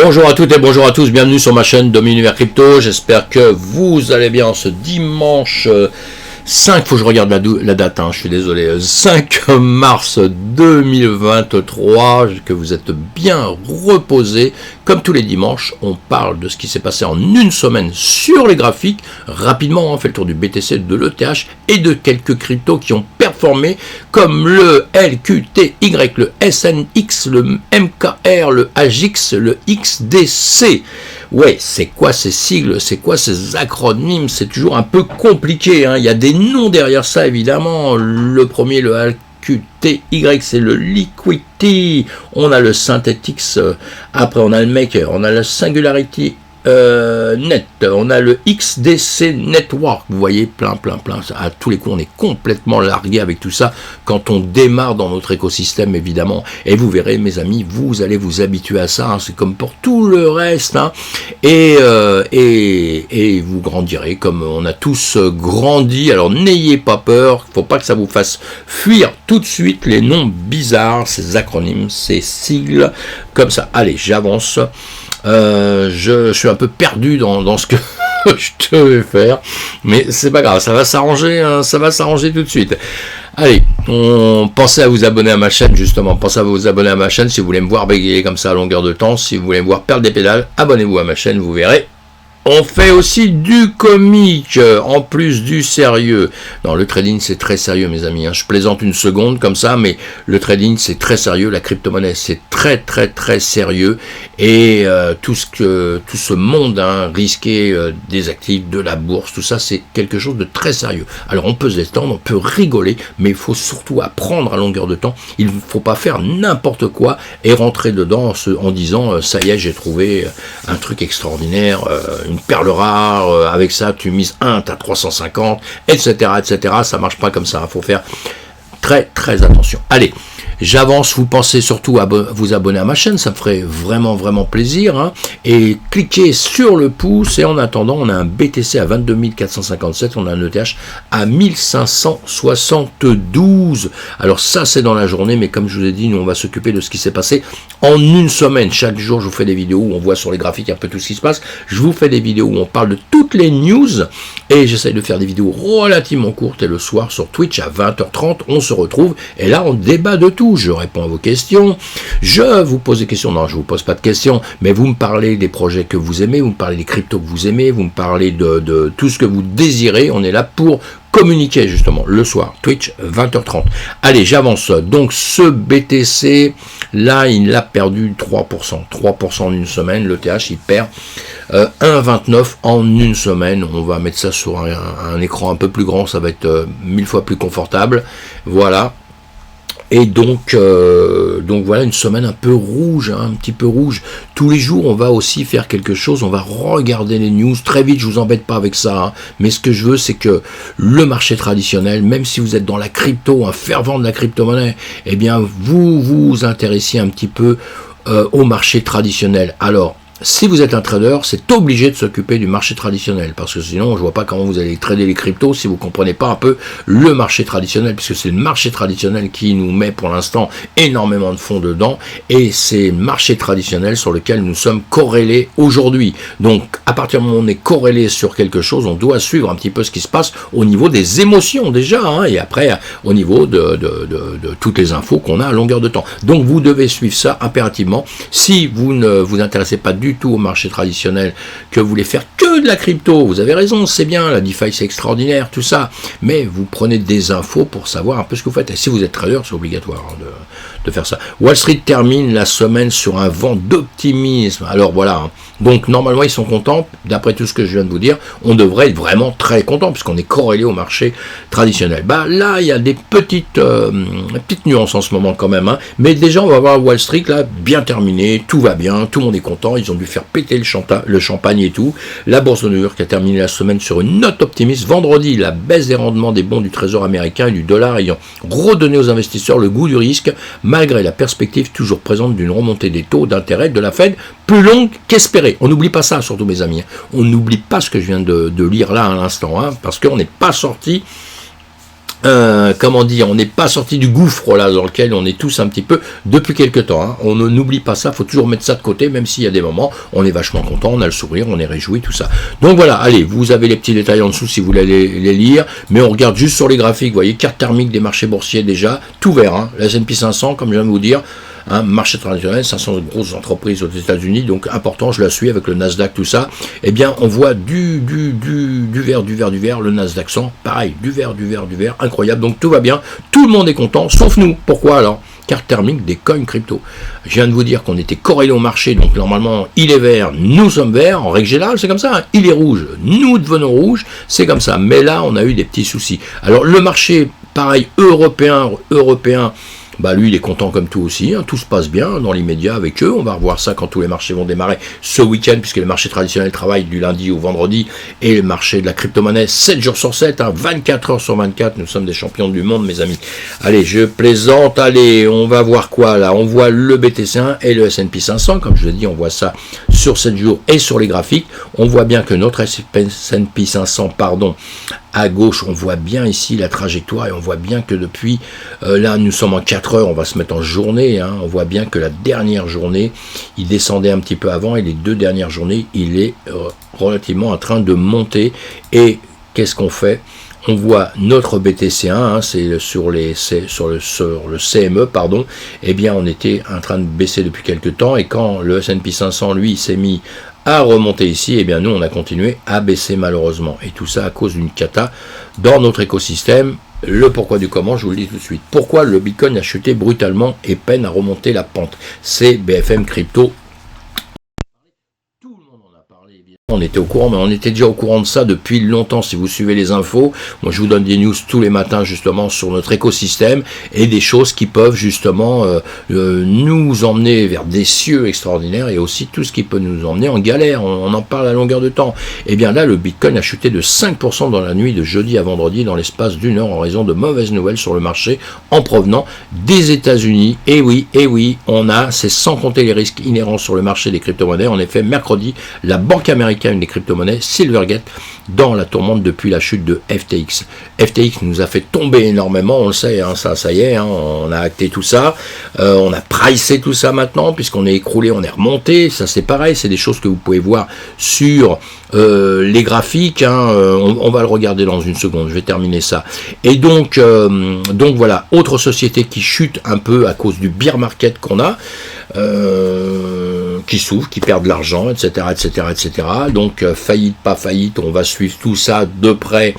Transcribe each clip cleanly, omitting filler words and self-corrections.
Bonjour à toutes et bonjour à tous, bienvenue sur ma chaîne Dominunivers Crypto, j'espère que vous allez bien ce dimanche 5, faut que je regarde la date, je suis désolé, 5 mars 2023, que vous êtes bien reposés. Comme tous les dimanches, on parle de ce qui s'est passé en une semaine sur les graphiques. Rapidement, on fait le tour du BTC, de l'ETH et de quelques cryptos qui ont performé, comme le LQTY, le SNX, le MKR, le AGX, le XDC. Ouais, c'est quoi ces sigles, c'est quoi ces acronymes? C'est toujours un peu compliqué, il y a des noms derrière ça, évidemment. Le premier, le LQTY, c'est le Liquidity. On a le Synthetix, après on a le Maker, on a la Singularity Net, on a le XDC Network, vous voyez, plein, à tous les coups, on est complètement largué avec tout ça, quand on démarre dans notre écosystème, évidemment, et vous verrez, mes amis, vous allez vous habituer à ça, c'est comme pour tout le reste, et vous grandirez, comme on a tous grandi, alors n'ayez pas peur, faut pas que ça vous fasse fuir tout de suite les noms bizarres, ces acronymes, ces sigles, comme ça. Allez, j'avance. Je suis un peu perdu dans ce que je devais faire, mais c'est pas grave, ça va s'arranger tout de suite. Allez, pensez à vous abonner à ma chaîne, justement, pensez à vous abonner à ma chaîne si vous voulez me voir bégayer comme ça à longueur de temps, si vous voulez me voir perdre des pédales, abonnez-vous à ma chaîne, vous verrez. On fait aussi du comique, en plus du sérieux. Non, le trading, c'est très sérieux, mes amis. Je plaisante une seconde comme ça, mais le trading, c'est très sérieux. La crypto-monnaie, c'est très sérieux. Et tout ce monde risqué des actifs, de la bourse, tout ça, c'est quelque chose de très sérieux. Alors, on peut se détendre, on peut rigoler, mais il faut surtout apprendre à longueur de temps. Il ne faut pas faire n'importe quoi et rentrer dedans en disant, ça y est, j'ai trouvé un truc extraordinaire, une perle rare, avec ça tu mises 1, tu as 350, etc. Ça marche pas comme ça, il faut faire très attention. Allez, j'avance, vous pensez surtout à vous abonner à ma chaîne, ça me ferait vraiment plaisir, et cliquez sur le pouce, et en attendant, on a un BTC à 22 457, on a un ETH à 1572. Alors ça, c'est dans la journée, mais comme je vous ai dit, nous, on va s'occuper de ce qui s'est passé en une semaine. Chaque jour, je vous fais des vidéos où on voit sur les graphiques un peu tout ce qui se passe. Je vous fais des vidéos où on parle de toutes les news, et j'essaye de faire des vidéos relativement courtes, et le soir, sur Twitch, à 20h30, on se retrouve, et là, on débat de tout. Je réponds à vos questions, je vous pose des questions, non, je vous pose pas de questions, mais vous me parlez des projets que vous aimez, vous me parlez des cryptos que vous aimez, vous me parlez de tout ce que vous désirez, on est là pour communiquer justement le soir, Twitch, 20h30. Allez, j'avance, donc ce BTC, là, il a perdu 3% en une semaine, l'ETH, il perd 1,29 en une semaine, on va mettre ça sur un écran un peu plus grand, ça va être 1000 fois plus confortable, voilà. Et donc voilà, une semaine un peu rouge, un petit peu rouge. Tous les jours, on va aussi faire quelque chose, on va regarder les news. Très vite, je vous embête pas avec ça, mais ce que je veux, c'est que le marché traditionnel, même si vous êtes dans la crypto, un fervent de la crypto-monnaie, eh bien, vous vous intéressiez un petit peu au marché traditionnel. Alors, si vous êtes un trader, c'est obligé de s'occuper du marché traditionnel, parce que sinon, je vois pas comment vous allez trader les cryptos si vous comprenez pas un peu le marché traditionnel, puisque c'est le marché traditionnel qui nous met pour l'instant énormément de fonds dedans, et c'est le marché traditionnel sur lequel nous sommes corrélés aujourd'hui. Donc, à partir du moment où on est corrélé sur quelque chose, on doit suivre un petit peu ce qui se passe au niveau des émotions déjà, et après, au niveau de toutes les infos qu'on a à longueur de temps. Donc, vous devez suivre ça impérativement. Si vous ne vous intéressez pas du tout au marché traditionnel, que vous voulez faire que de la crypto, vous avez raison, c'est bien, la DeFi c'est extraordinaire, tout ça, mais vous prenez des infos pour savoir un peu ce que vous faites, et si vous êtes trader, c'est obligatoire de faire ça. Wall Street termine la semaine sur un vent d'optimisme, alors voilà, donc normalement ils sont contents, d'après tout ce que je viens de vous dire, on devrait être vraiment très content, puisqu'on est corrélé au marché traditionnel. Là, il y a des petites nuances en ce moment quand même, mais déjà on va voir Wall Street là, bien terminé, tout va bien, tout le monde est content, ils ont dû faire péter le champagne et tout. La bourse de New York a terminé la semaine sur une note optimiste. Vendredi, la baisse des rendements des bons du Trésor américain et du dollar ayant redonné aux investisseurs le goût du risque, malgré la perspective toujours présente d'une remontée des taux d'intérêt de la Fed plus longue qu'espérée. On n'oublie pas ça, surtout mes amis. On n'oublie pas ce que je viens de lire là à l'instant, parce qu'on n'est pas sorti comment dire, on n'est pas sorti du gouffre là dans lequel on est tous un petit peu depuis quelques temps. Hein. On n'oublie pas ça, faut toujours mettre ça de côté, même s'il y a des moments, on est vachement content, on a le sourire, on est réjoui, tout ça. Donc voilà, allez, vous avez les petits détails en dessous si vous voulez les lire, mais on regarde juste sur les graphiques, vous voyez, carte thermique des marchés boursiers déjà, tout vert, hein. La S&P 500, comme je viens de vous dire, un marché traditionnel, 500 grosses entreprises aux États-Unis, donc important, je la suis avec le Nasdaq, tout ça. Eh bien, on voit du vert, le Nasdaq 100, pareil, du vert, incroyable. Donc tout va bien, tout le monde est content, sauf nous. Pourquoi alors? Carte thermique des coins crypto. Je viens de vous dire qu'on était corrélé au marché, donc normalement il est vert, nous sommes verts, en règle générale c'est comme ça, hein. Il est rouge, nous devenons rouges, c'est comme ça. Mais là on a eu des petits soucis. Alors le marché, pareil, européen, bah lui il est content comme tout aussi, hein. Tout se passe bien dans l'immédiat avec eux, on va revoir ça quand tous les marchés vont démarrer ce week-end, puisque les marchés traditionnels travaillent du lundi au vendredi, et le marché de la crypto-monnaie 7 jours sur 7, hein, 24 heures sur 24, nous sommes des champions du monde mes amis. Allez, je plaisante, allez, on va voir quoi là, on voit le BTC1 et le S&P 500, comme je l'ai dit, on voit ça sur 7 jours et sur les graphiques, on voit bien que notre S&P 500, à gauche, on voit bien ici la trajectoire et on voit bien que depuis, là nous sommes en 4 heures, on va se mettre en journée, hein, on voit bien que la dernière journée, il descendait un petit peu avant et les 2 dernières journées, il est relativement en train de monter. Et qu'est-ce qu'on fait? On voit notre BTC1, hein, c'est sur le CME, pardon, eh bien on était en train de baisser depuis quelques temps, et quand le S&P 500, lui, s'est mis à remonter ici, et bien nous on a continué à baisser malheureusement, et tout ça à cause d'une cata dans notre écosystème. Le pourquoi du comment, je vous le dis tout de suite. Pourquoi le Bitcoin a chuté brutalement et peine à remonter la pente? C'est BFM Crypto. Tout le monde en a parlé, évidemment. On était au courant, mais on était déjà au courant de ça depuis longtemps. Si vous suivez les infos, moi je vous donne des news tous les matins justement sur notre écosystème et des choses qui peuvent justement nous emmener vers des cieux extraordinaires, et aussi tout ce qui peut nous emmener en galère. On en parle à longueur de temps. Et bien là, le Bitcoin a chuté de 5% dans la nuit de jeudi à vendredi dans l'espace d'une heure en raison de mauvaises nouvelles sur le marché en provenant des États-Unis. Et oui, on a, c'est sans compter les risques inhérents sur le marché des crypto-monnaies. En effet, mercredi, la banque américaine des crypto-monnaies, Silvergate, dans la tourmente depuis la chute de FTX. FTX nous a fait tomber énormément, on le sait, hein, ça y est, hein, on a acté tout ça, on a pricé tout ça maintenant, puisqu'on est écroulé, on est remonté, ça c'est pareil, c'est des choses que vous pouvez voir sur les graphiques, hein, on va le regarder dans une seconde, je vais terminer ça. Et donc voilà, autre société qui chute un peu à cause du bear market qu'on a, qui souffrent, qui perdent de l'argent, etc., etc. Donc faillite, pas faillite, on va suivre tout ça de près,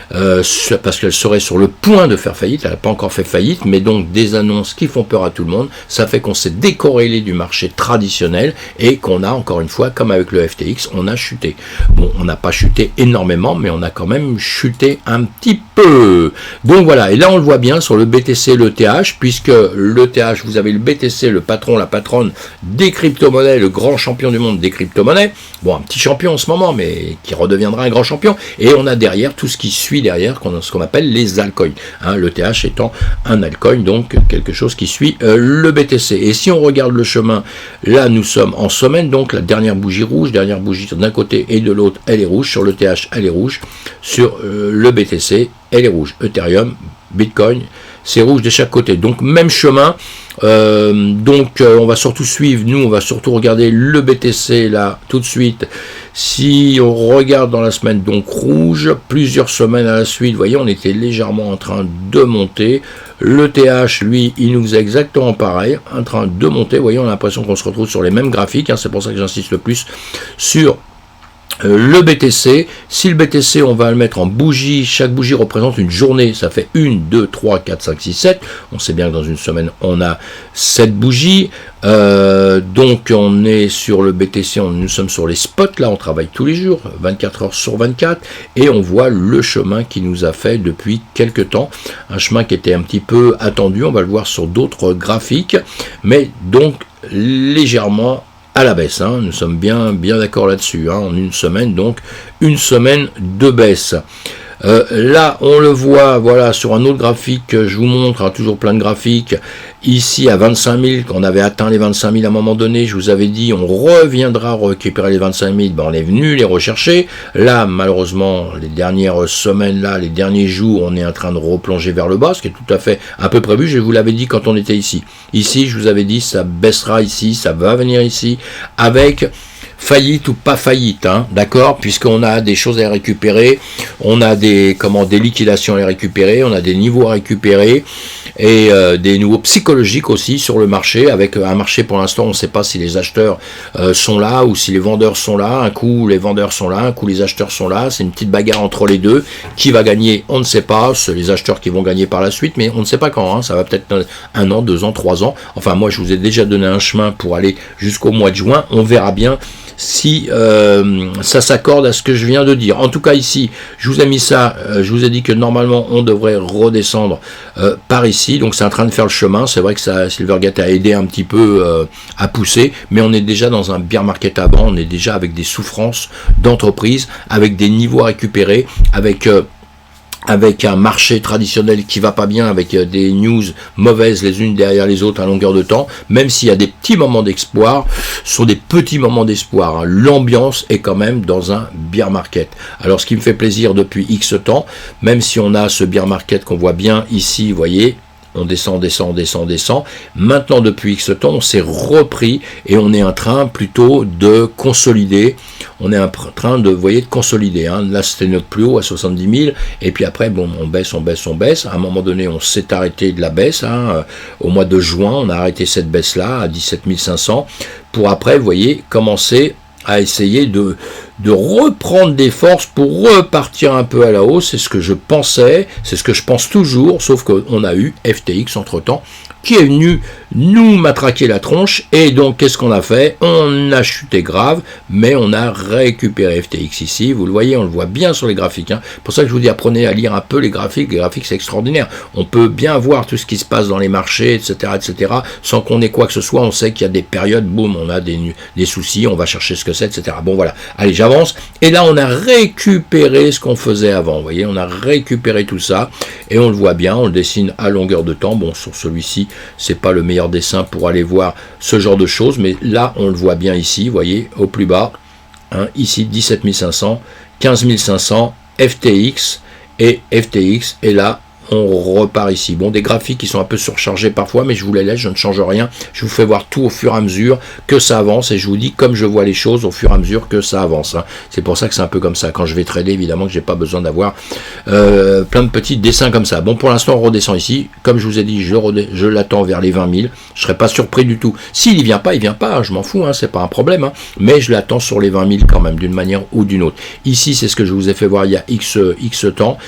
parce qu'elle serait sur le point de faire faillite. Elle n'a pas encore fait faillite, mais donc des annonces qui font peur à tout le monde. Ça fait qu'on s'est décorrélé du marché traditionnel et qu'on a, encore une fois, comme avec le FTX, on a chuté. Bon, on n'a pas chuté énormément, mais on a quand même chuté un petit peu. Donc voilà, et là on le voit bien sur le BTC, le TH, puisque le TH, vous avez le BTC, le patron, la patronne des crypto-monnaies, le grand champion du monde des crypto-monnaies. Bon, un petit champion en ce moment, mais qui redeviendra un grand champion. Et on a derrière tout ce qui suit derrière, ce qu'on appelle les altcoins. Hein, le TH étant un altcoin, donc quelque chose qui suit le BTC. Et si on regarde le chemin, là nous sommes en semaine, donc la dernière bougie rouge, dernière bougie d'un côté et de l'autre, elle est rouge. Sur le TH, elle est rouge. Sur le BTC, elle est rouge. Ethereum, Bitcoin, c'est rouge de chaque côté. Donc même chemin. On va surtout suivre, nous on va surtout regarder le BTC là tout de suite. Si on regarde dans la semaine, donc rouge, plusieurs semaines à la suite, vous voyez, on était légèrement en train de monter. Le TH, lui, il nous faisait exactement pareil, en train de monter. Vous voyez, on a l'impression qu'on se retrouve sur les mêmes graphiques, hein, c'est pour ça que j'insiste le plus sur le BTC. Si le BTC, on va le mettre en bougie, chaque bougie représente une journée, ça fait 1, 2, 3, 4, 5, 6, 7. On sait bien que dans une semaine, on a 7 bougies. Donc on est sur le BTC, nous sommes sur les spots, là on travaille tous les jours, 24 heures sur 24, et on voit le chemin qui nous a fait depuis quelques temps, un chemin qui était un petit peu attendu, on va le voir sur d'autres graphiques, mais donc légèrement à la baisse, hein. Nous sommes bien d'accord là-dessus, hein. En une semaine, donc une semaine de baisse. Là, on le voit, voilà, sur un autre graphique que je vous montre, hein, toujours plein de graphiques, ici à 25 000, qu'on avait atteint les 25 000 à un moment donné, je vous avais dit, on reviendra récupérer les 25 000, ben, on est venu les rechercher. Là, malheureusement, les dernières semaines, là, les derniers jours, on est en train de replonger vers le bas, ce qui est tout à fait un peu prévu, je vous l'avais dit quand on était ici. Ici, je vous avais dit, ça baissera ici, ça va venir ici, avec... faillite ou pas faillite, hein, d'accord, puisqu'on a des choses à récupérer, on a des liquidations à récupérer, on a des niveaux à récupérer, et des niveaux psychologiques aussi sur le marché, avec un marché pour l'instant, on ne sait pas si les acheteurs sont là, ou si les vendeurs sont là, un coup les vendeurs sont là, un coup les acheteurs sont là, c'est une petite bagarre entre les deux, qui va gagner, on ne sait pas, c'est les acheteurs qui vont gagner par la suite, mais on ne sait pas quand, hein, ça va peut-être 1 an, 2 ans, 3 ans, enfin moi je vous ai déjà donné un chemin pour aller jusqu'au mois de juin, on verra bien si ça s'accorde à ce que je viens de dire. En tout cas ici, je vous ai mis ça, je vous ai dit que normalement on devrait redescendre par ici, donc c'est en train de faire le chemin, c'est vrai que ça, Silvergate a aidé un petit peu à pousser, mais on est déjà dans un bear market avant, on est déjà avec des souffrances d'entreprise, avec des niveaux à récupérer, avec un marché traditionnel qui va pas bien, avec des news mauvaises les unes derrière les autres à longueur de temps, même s'il y a des petits moments d'espoir, ce sont des petits moments d'espoir, hein. L'ambiance est quand même dans un bear market. Alors ce qui me fait plaisir depuis X temps, même si on a ce bear market qu'on voit bien ici, vous voyez, on descend, descend, descend, descend. Maintenant, depuis X temps, on s'est repris et on est en train plutôt de consolider. On est en train de, vous voyez, de consolider. Hein. Là, c'était notre plus haut à 70 000. Et puis après, bon, on baisse, on baisse, on baisse. À un moment donné, on s'est arrêté de la baisse. Hein. Au mois de juin, on a arrêté cette baisse-là à 17 500. Pour après, vous voyez, commencer à essayer de reprendre des forces pour repartir un peu à la hausse. C'est ce que je pensais, c'est ce que je pense toujours, sauf qu'on a eu FTX entre-temps, qui est venu nous matraquer la tronche, et donc qu'est-ce qu'on a fait? On a chuté grave, mais on a récupéré FTX ici, vous le voyez, on le voit bien sur les graphiques, hein. Pour ça que je vous dis, apprenez à lire un peu les graphiques c'est extraordinaire, on peut bien voir tout ce qui se passe dans les marchés, etc., sans qu'on ait quoi que ce soit, on sait qu'il y a des périodes, boum, on a des soucis, on va chercher ce que c'est, etc. Bon voilà, allez, j'avance, et là on a récupéré ce qu'on faisait avant, vous voyez, on a récupéré tout ça, et on le voit bien, on le dessine à longueur de temps, bon, sur celui-ci, c'est pas le meilleur dessin pour aller voir ce genre de choses, mais là on le voit bien ici, vous voyez, au plus bas, hein, ici 17 500, 15 500, FTX, et là on repart ici. Bon, des graphiques qui sont un peu surchargés parfois, mais je vous les laisse, je ne change rien, je vous fais voir tout au fur et à mesure que ça avance, et je vous dis comme je vois les choses au fur et à mesure que ça avance, hein. C'est pour ça que c'est un peu comme ça, quand je vais trader, évidemment que j'ai pas besoin d'avoir plein de petits dessins comme ça. Bon, pour l'instant on redescend ici, comme je vous ai dit, je l'attends vers les 20 000, je serais pas surpris du tout, s'il vient pas, hein, je m'en fous, hein, c'est pas un problème, hein, mais je l'attends sur les 20 000 quand même, d'une manière ou d'une autre. Ici, c'est ce que je vous ai fait voir il y a X temps.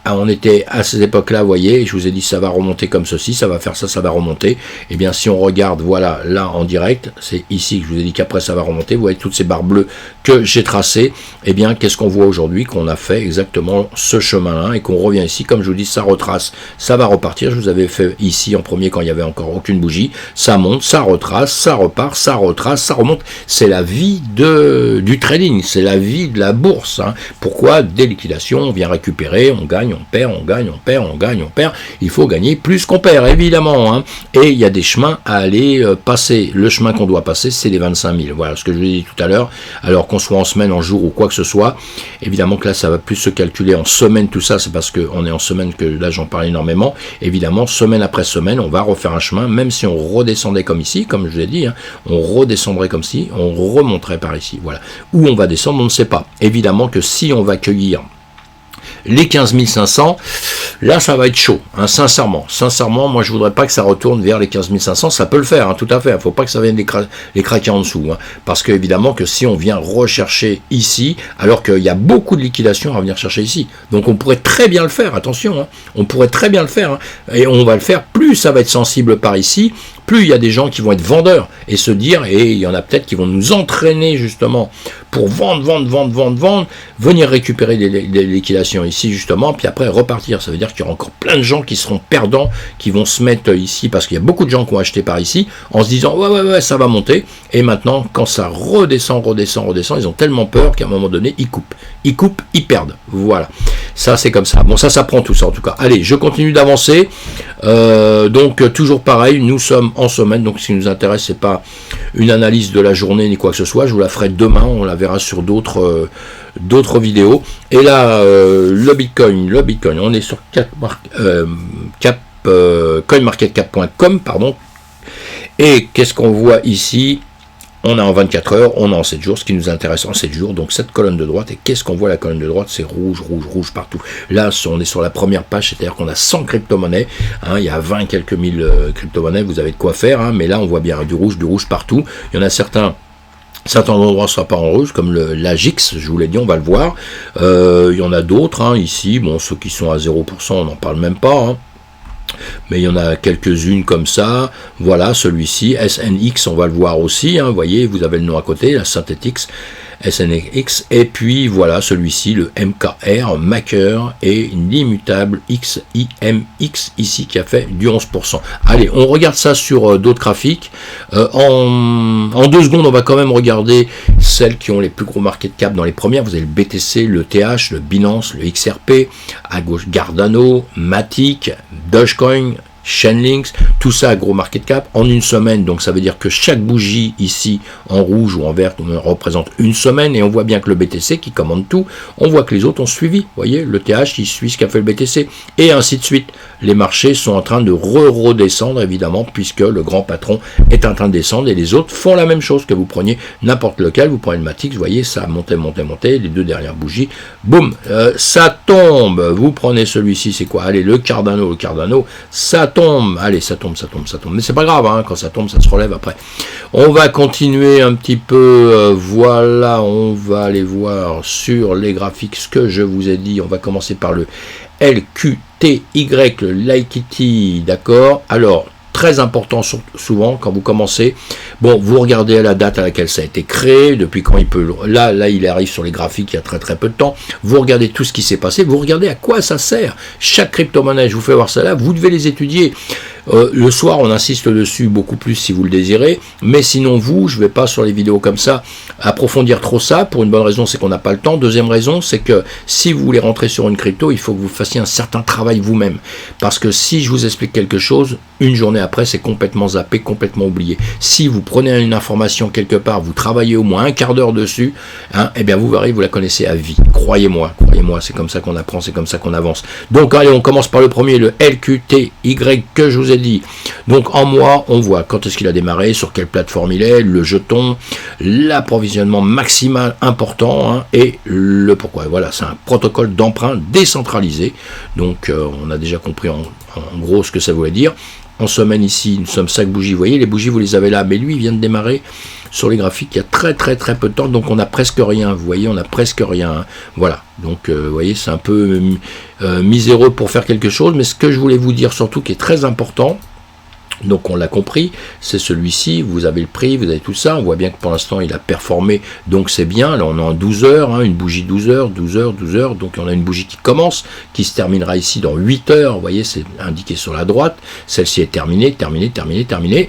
On était à cette époque-là, vous voyez, je vous ai dit ça va remonter comme ceci, ça va faire ça, ça va remonter. Eh bien, si on regarde, voilà, là en direct, c'est ici que je vous ai dit qu'après ça va remonter. Vous voyez toutes ces barres bleues que j'ai tracées. Eh bien, qu'est-ce qu'on voit aujourd'hui? Qu'on a fait exactement ce chemin-là et qu'on revient ici. Comme je vous dis, ça retrace, ça va repartir. Je vous avais fait ici en premier quand il n'y avait encore aucune bougie. Ça monte, ça retrace, ça repart, ça retrace, ça remonte. C'est la vie du trading, c'est la vie de la bourse, hein. Pourquoi? Des liquidations, on vient récupérer, on gagne, on perd, on gagne, on perd, on gagne, on perd. Il faut gagner plus qu'on perd, évidemment, hein. Et il y a des chemins à aller passer. Le chemin qu'on doit passer, c'est les 25 000. Voilà ce que je vous ai dit tout à l'heure. Alors qu'on soit en semaine, en jour ou quoi que ce soit, évidemment que là, ça va plus se calculer en semaine. Tout ça, c'est parce qu'on est en semaine que là, j'en parle énormément. Évidemment, semaine après semaine, on va refaire un chemin, même si on redescendait comme ici, comme je vous ai dit, hein, on redescendrait comme ci, on remonterait par ici. Voilà. Où on va descendre, on ne sait pas. Évidemment que si on va cueillir les 15 500, là ça va être chaud, hein, sincèrement, moi je voudrais pas que ça retourne vers les 15 500, ça peut le faire, hein, tout à fait, il ne faut pas que ça vienne les craquer en dessous, hein, parce que évidemment que si on vient rechercher ici, alors qu'il y a beaucoup de liquidations à venir chercher ici, donc on pourrait très bien le faire, attention, hein, on pourrait très bien le faire, hein, et on va le faire, plus ça va être sensible par ici, plus il y a des gens qui vont être vendeurs et se dire, et il y en a peut-être qui vont nous entraîner justement pour vendre, venir récupérer des liquidations ici justement, puis après repartir. Ça veut dire qu'il y aura encore plein de gens qui seront perdants, qui vont se mettre ici, parce qu'il y a beaucoup de gens qui ont acheté par ici, en se disant ouais, ça va monter, et maintenant quand ça redescend, ils ont tellement peur qu'à un moment donné, ils coupent, ils perdent. Voilà, ça c'est comme ça. Bon, ça prend tout ça en tout cas. Allez, je continue d'avancer. Donc toujours pareil, nous sommes en semaine, donc ce qui nous intéresse, c'est pas une analyse de la journée ni quoi que ce soit, je vous la ferai demain, on la verra sur d'autres vidéos. Et là, le Bitcoin, on est sur coinmarketcap.com, pardon. Et qu'est-ce qu'on voit ici? On a en 24 heures, on a en 7 jours, ce qui nous intéresse en 7 jours, donc cette colonne de droite, et qu'est-ce qu'on voit la colonne de droite? C'est rouge partout. Là, on est sur la première page, c'est-à-dire qu'on a 100 crypto-monnaies, il y a 20 quelques mille crypto-monnaies, vous avez de quoi faire, mais là on voit bien du rouge partout. Il y en a certains endroits ne sera pas en rouge, comme la GIX, je vous l'ai dit, on va le voir. Il y en a d'autres, ici, bon, ceux qui sont à 0%, on n'en parle même pas, mais il y en a quelques-unes comme ça. Voilà, celui-ci, SNX, on va le voir aussi, vous voyez, vous avez le nom à côté, la Synthetix, SNX, et puis voilà, celui-ci, le MKR, Maker, et l'immutable XIMX, ici, qui a fait du 11%. Allez, on regarde ça sur d'autres graphiques. En 2 secondes, on va quand même regarder celles qui ont les plus gros market cap dans les premières. Vous avez le BTC, le TH, le Binance, le XRP, à gauche Cardano, Matic, Dogecoin, Chainlinks, tout ça à gros market cap en une semaine. Donc ça veut dire que chaque bougie ici en rouge ou en vert représente une semaine, et on voit bien que le BTC qui commande tout, on voit que les autres ont suivi. Vous voyez, le TH il suit ce qu'a fait le BTC, et ainsi de suite. Les marchés sont en train de redescendre évidemment, puisque le grand patron est en train de descendre, et les autres font la même chose. Que vous preniez n'importe lequel, vous prenez le Matic, vous voyez, ça a monté, les 2 dernières bougies, boum, ça tombe. Vous prenez celui-ci, c'est quoi? Allez, le Cardano, ça tombe, allez, ça tombe, mais c'est pas grave, quand ça tombe, ça se relève après. On va continuer un petit peu, voilà, on va aller voir sur les graphiques ce que je vous ai dit. On va commencer par le LQTY, le Liquidity, d'accord? Alors, très important souvent quand vous commencez, bon, vous regardez à la date à laquelle ça a été créé, depuis quand il peut, là il arrive sur les graphiques il y a très peu de temps, vous regardez tout ce qui s'est passé, vous regardez à quoi ça sert, chaque crypto-monnaie, je vous fais voir ça là, vous devez les étudier. Le soir on insiste dessus beaucoup plus si vous le désirez, mais sinon je vais pas sur les vidéos comme ça approfondir trop ça, pour une bonne raison, c'est qu'on n'a pas le temps. Deuxième raison, c'est que si vous voulez rentrer sur une crypto, il faut que vous fassiez un certain travail vous-même, parce que si je vous explique quelque chose, une journée après c'est complètement zappé, complètement oublié. Si vous prenez une information quelque part, vous travaillez au moins un quart d'heure dessus, et bien vous verrez, vous la connaissez à vie, croyez-moi, c'est comme ça qu'on apprend, c'est comme ça qu'on avance. Donc allez, on commence par le premier, le LQTY, que je vous ai dit. Donc en mois, on voit quand est-ce qu'il a démarré, sur quelle plateforme il est, le jeton, l'approvisionnement maximal important, et le pourquoi. Voilà, c'est un protocole d'emprunt décentralisé. Donc on a déjà compris en gros ce que ça voulait dire. En semaine ici, nous sommes 5 bougies. Vous voyez, les bougies, vous les avez là, mais lui, il vient de démarrer sur les graphiques il y a très peu de temps, donc on a presque rien. Vous voyez, on a presque rien. Voilà, donc vous voyez, c'est un peu miséreux pour faire quelque chose, mais ce que je voulais vous dire surtout, qui est très important, donc on l'a compris, c'est celui-ci, vous avez le prix, vous avez tout ça, on voit bien que pour l'instant il a performé, donc c'est bien. Là on est en 12 heures, une bougie 12 heures, donc on a une bougie qui commence, qui se terminera ici dans 8 heures, vous voyez, c'est indiqué sur la droite, celle-ci est terminée,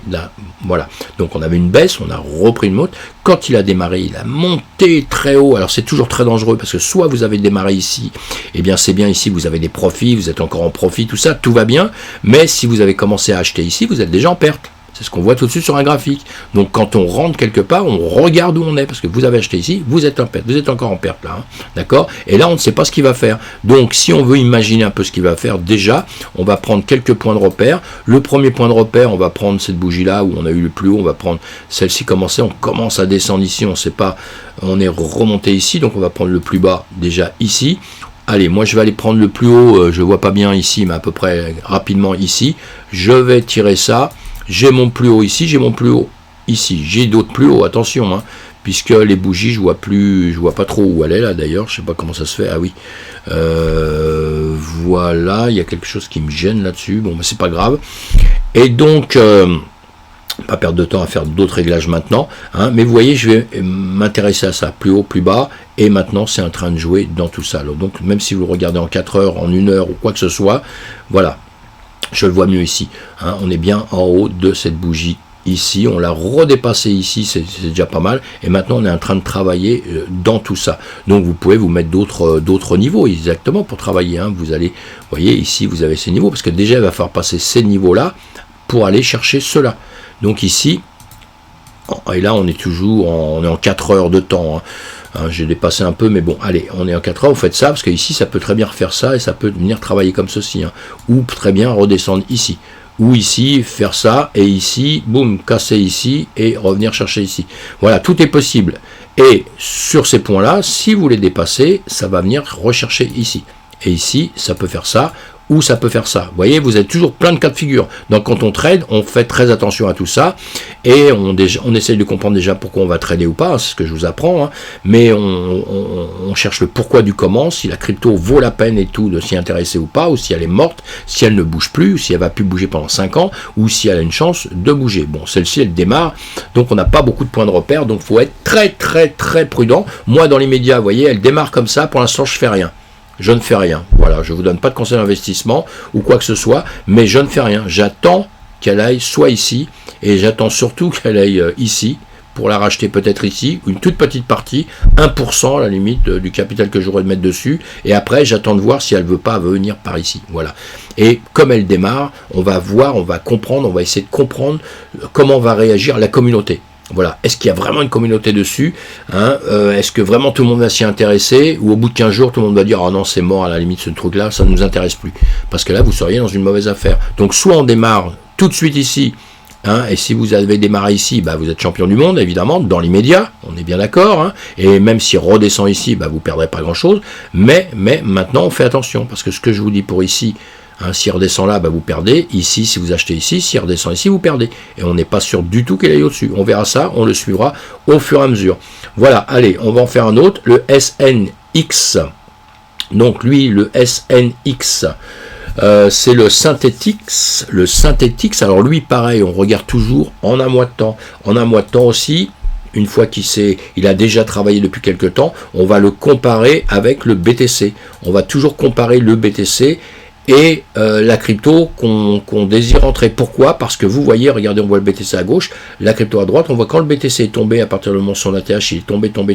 là, voilà, donc on avait une baisse, on a repris une monte. Quand il a démarré, il a monté très haut. Alors c'est toujours très dangereux, parce que soit vous avez démarré ici, et bien c'est bien ici, vous avez des profits, vous êtes encore en profit, tout ça, tout va bien, mais si vous avez commencé à acheter ici, vous êtes déjà en perte. C'est ce qu'on voit tout de suite sur un graphique. Donc quand on rentre quelque part, on regarde où on est, parce que vous avez acheté ici, vous êtes en perte, vous êtes encore en perte là, d'accord? Et là on ne sait pas ce qu'il va faire. Donc si on veut imaginer un peu ce qu'il va faire, déjà, on va prendre quelques points de repère. Le premier point de repère, on va prendre cette bougie là où on a eu le plus haut, on va prendre celle-ci commencer, on commence à descendre ici, on ne sait pas, on est remonté ici, donc on va prendre le plus bas déjà ici. Allez, moi je vais aller prendre le plus haut, je vois pas bien ici, mais à peu près rapidement ici. Je vais tirer ça. J'ai mon plus haut ici, j'ai mon plus haut ici. J'ai d'autres plus hauts, attention, puisque les bougies, je vois pas trop où elle est là d'ailleurs, je sais pas comment ça se fait. Ah oui, voilà, il y a quelque chose qui me gêne là-dessus. Bon, mais c'est pas grave. Et donc, Pas perdre de temps à faire d'autres réglages maintenant, hein, mais vous voyez, je vais m'intéresser à ça, plus haut, plus bas, et maintenant c'est en train de jouer dans tout ça. Donc même si vous le regardez en 4 heures, en 1 heure ou quoi que ce soit, voilà, je le vois mieux ici. Hein, on est bien en haut de cette bougie ici, on l'a redépassé ici, c'est déjà pas mal, et maintenant on est en train de travailler dans tout ça. Donc vous pouvez vous mettre d'autres niveaux exactement pour travailler. Hein. Vous allez, vous voyez ici, vous avez ces niveaux, parce que déjà il va falloir passer ces niveaux-là pour aller chercher cela. Donc ici, et là on est toujours on est en 4 heures de temps. Hein, j'ai dépassé un peu, mais bon, allez, on est en 4 heures, vous faites ça, parce que ici ça peut très bien refaire ça, et ça peut venir travailler comme ceci. Hein, ou très bien redescendre ici. Ou ici, faire ça, et ici, boum, casser ici, et revenir chercher ici. Voilà, tout est possible. Et sur ces points-là, si vous les dépassez, ça va venir rechercher ici. Et ici, ça peut faire ça, ou ça peut faire ça. Vous voyez, vous avez toujours plein de cas de figure. Donc quand on trade, on fait très attention à tout ça, et on essaye de comprendre déjà pourquoi on va trader ou pas, c'est ce que je vous apprends, hein, mais on cherche le pourquoi du comment, si la crypto vaut la peine et tout de s'y intéresser ou pas, ou si elle est morte, si elle ne bouge plus, ou si elle va plus bouger pendant 5 ans, ou si elle a une chance de bouger. Bon, celle-ci, elle démarre, donc on n'a pas beaucoup de points de repère, donc il faut être très très très prudent. Moi, dans l'immédiat, vous voyez, elle démarre comme ça, pour l'instant, je fais rien. Je ne fais rien. Voilà, je ne vous donne pas de conseil d'investissement ou quoi que ce soit, mais je ne fais rien. J'attends qu'elle aille soit ici, et j'attends surtout qu'elle aille ici, pour la racheter peut-être ici, une toute petite partie, 1% à la limite du capital que j'aurais de mettre dessus, et après j'attends de voir si elle ne veut pas venir par ici. Voilà. Et comme elle démarre, on va voir, on va comprendre, on va essayer de comprendre comment va réagir la communauté. Voilà, est-ce qu'il y a vraiment une communauté dessus, hein, est-ce que vraiment tout le monde va s'y intéresser, ou au bout de 15 jours, tout le monde va dire « Ah non, c'est mort, à la limite, ce truc-là, ça ne nous intéresse plus. » Parce que là, vous seriez dans une mauvaise affaire. Donc, soit on démarre tout de suite ici, hein, et si vous avez démarré ici, bah, vous êtes champion du monde, évidemment, dans l'immédiat, on est bien d'accord, hein, et même s'il redescend ici, bah, vous ne perdrez pas grand-chose, mais maintenant, on fait attention, parce que ce que je vous dis pour ici, hein, s'il redescend là, bah vous perdez. Ici, si vous achetez ici, s'il redescend ici, vous perdez. Et on n'est pas sûr du tout qu'elle aille au-dessus. On verra ça, on le suivra au fur et à mesure. Voilà, allez, on va en faire un autre, le SNX. Donc lui, le SNX, c'est le Synthetix. Le Synthetix, alors lui, pareil, on regarde toujours en un mois de temps. En un mois de temps aussi, une fois qu'il a déjà travaillé depuis quelques temps, on va le comparer avec le BTC. On va toujours comparer le BTC et la crypto qu'on désire entrer. Pourquoi? Parce que vous voyez, regardez, on voit le BTC à gauche, la crypto à droite, on voit quand le BTC est tombé, à partir du moment où son ATH il est